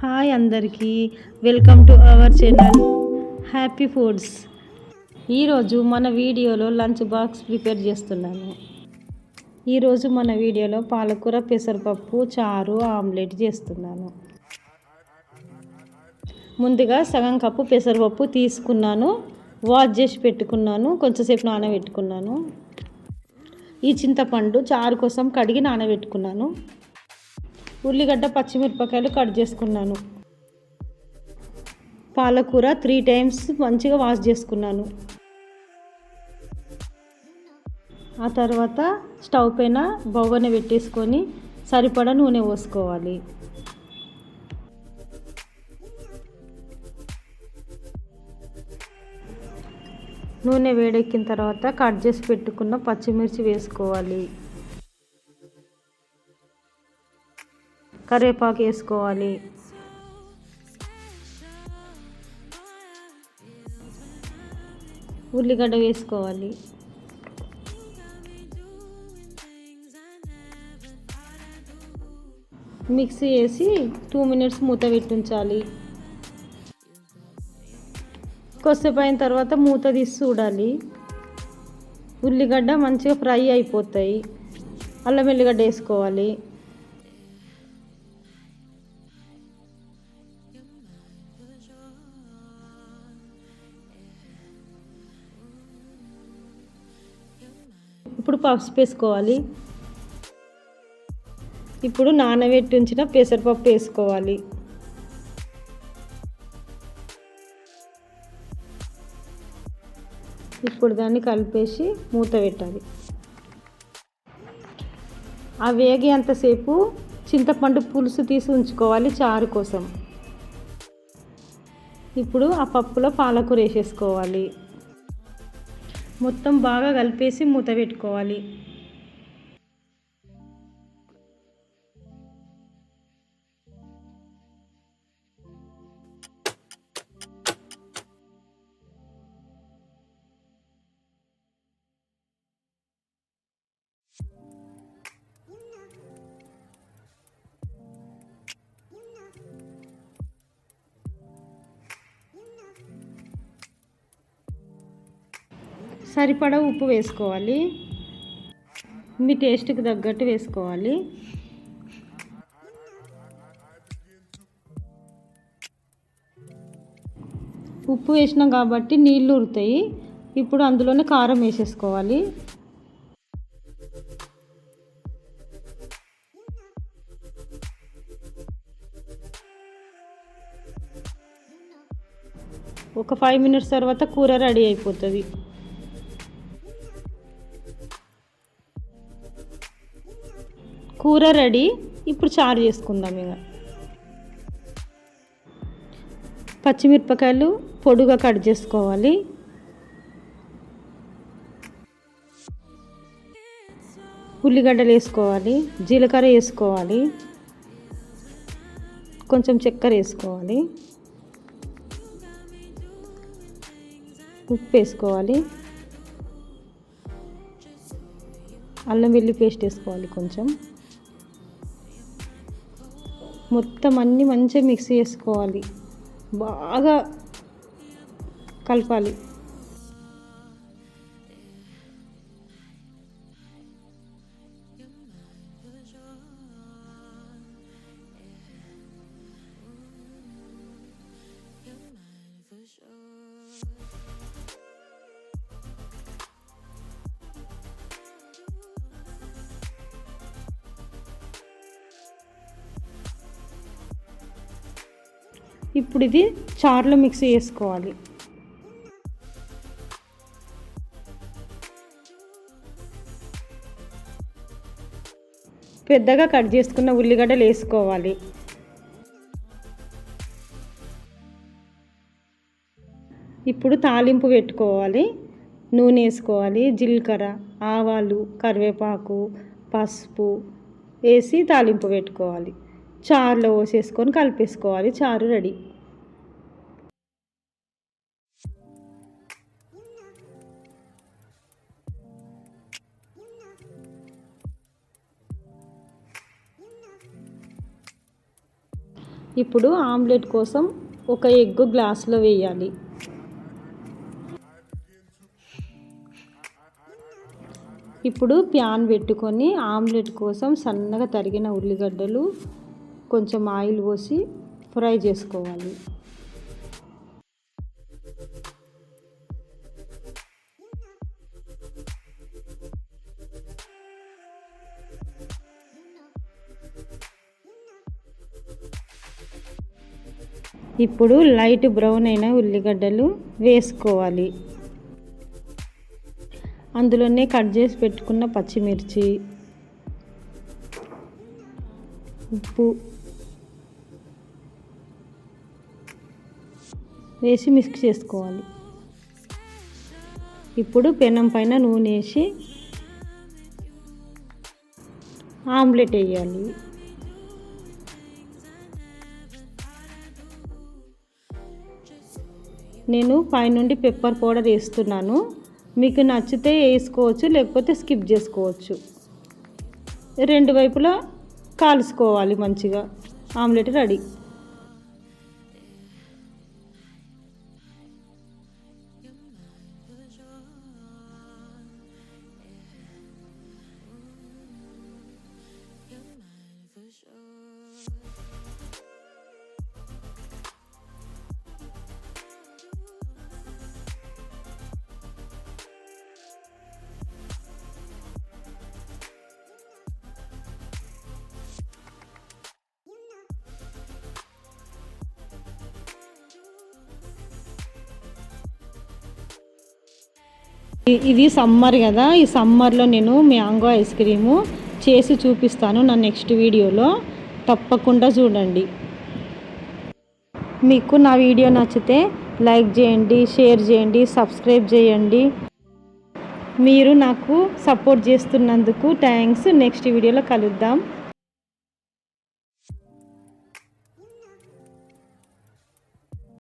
Hi అందరికీ, welcome to our channel happy foods. ఈరోజు మన వీడియోలో లంచ్ బాక్స్ ప్రిపేర్ చేస్తున్నాను. ఈరోజు మన వీడియోలో పాలకూర, పెసరపప్పు, చారు, ఆమ్లెట్ చేస్తున్నాను. ముందుగా సగం కప్పు పెసరపప్పు తీసుకున్నాను, వాష్ చేసి పెట్టుకున్నాను, కొంచెంసేపు నానబెట్టుకున్నాను. ఈ చింతపండు చారు కోసం కడిగి నానబెట్టుకున్నాను. ఉల్లిగడ్డ, పచ్చిమిరపకాయలు కట్ చేసుకున్నాను. పాలకూర 3 టైమ్స్ మంచిగా వాష్ చేసుకున్నాను. ఆ తర్వాత స్టవ్ పైన బొగ్గన పెట్టేసుకొని సరిపడా నూనె పోసుకోవాలి. నూనె వేడెక్కిన తర్వాత కట్ చేసి పెట్టుకున్న పచ్చిమిర్చి వేసుకోవాలి. కరివేపాకు వేసుకోవాలి. ఉల్లిగడ్డ వేసుకోవాలి. మిక్సీ వేసి 2 మినిట్స్ మూత పెట్టించాలి. కొద్దిసేపు అయిన తర్వాత మూత తీసి చూడాలి. ఉల్లిగడ్డ మంచిగా ఫ్రై అయిపోతాయి. అల్లం వెల్లిగడ్డ వేసుకోవాలి. ఇప్పుడు పసుపు వేసుకోవాలి. ఇప్పుడు నానబెట్టి ఉంచిన పెసరపప్పు వేసుకోవాలి. ఇప్పుడు దాన్ని కలిపేసి మూత పెట్టాలి. ఆ వేగేంతసేపు చింతపండు పులుసు తీసి ఉంచుకోవాలి చారు కోసం. ఇప్పుడు ఆ పప్పులో పాలకూర వేసేసుకోవాలి. మొత్తం బాగా కలిపేసి మూత పెట్టుకోవాలి. సరిపడా ఉప్పు వేసుకోవాలి. మీ టేస్ట్కి తగ్గట్టు వేసుకోవాలి. ఉప్పు వేసినాం కాబట్టి నీళ్ళు ఉరుతాయి. ఇప్పుడు అందులోనే కారం వేసేసుకోవాలి. ఒక 5 మినిట్స్ తర్వాత కూర రెడీ అయిపోతుంది. కూర రెడీ. ఇప్పుడు చారు చేసుకుందాం. ఇక పచ్చిమిరపకాయలు పొడుగా కట్ చేసుకోవాలి. ఉల్లిగడ్డలు వేసుకోవాలి. జీలకర్ర వేసుకోవాలి. కొంచెం చక్కెర వేసుకోవాలి. ఉప్పు వేసుకోవాలి. అల్లం వెల్లుల్లి పేస్ట్ వేసుకోవాలి కొంచెం. మొత్తం అన్నీ మంచిగా మిక్స్ చేసుకోవాలి. బాగా కలపాలి. ఇప్పుడు ఇది చారులో మిక్స్ చేసుకోవాలి. పెద్దగా కట్ చేసుకున్న ఉల్లిగడ్డలు వేసుకోవాలి. ఇప్పుడు తాలింపు పెట్టుకోవాలి. నూనె వేసుకోవాలి. జీలకర్ర, ఆవాలు, కరివేపాకు, పసుపు వేసి తాలింపు పెట్టుకోవాలి. చారులో పోసేసుకొని కలిపేసుకోవాలి. చారు రెడీ. ఇప్పుడు ఆమ్లెట్ కోసం ఒక ఎగ్ గ్లాస్లో వేయాలి. ఇప్పుడు ప్యాన్ పెట్టుకొని ఆమ్లెట్ కోసం సన్నగా తరిగిన ఉల్లిగడ్డలు, కొంచెం ఆయిల్ పోసి ఫ్రై చేసుకోవాలి. ఇప్పుడు లైట్ బ్రౌన్ అయిన ఉల్లిగడ్డలు వేసుకోవాలి. అందులోనే కట్ చేసి పెట్టుకున్న పచ్చిమిర్చి, ఉప్పు వేసి మిక్స్ చేసుకోవాలి. ఇప్పుడు పెనం పైన నూనె వేసి ఆమ్లెట్ వేయాలి. నేను పైనుండి పెప్పర్ పౌడర్ వేస్తున్నాను. మీకు నచ్చితే వేసుకోవచ్చు, లేకపోతే స్కిప్ చేసుకోవచ్చు. రెండు వైపులా కాల్చుకోవాలి మంచిగా. Omelette ready. ఇది సమ్మర్ కదా, ఈ సమ్మర్లో నేను మ్యాంగో ఐస్ క్రీము చేసి చూపిస్తాను నా నెక్స్ట్ వీడియోలో. తప్పకుండా చూడండి. మీకు నా వీడియో నచ్చితే లైక్ చేయండి, షేర్ చేయండి, సబ్స్క్రైబ్ చేయండి. మీరు నాకు సపోర్ట్ చేస్తున్నందుకు థ్యాంక్స్. నెక్స్ట్ వీడియోలో కలుద్దాం.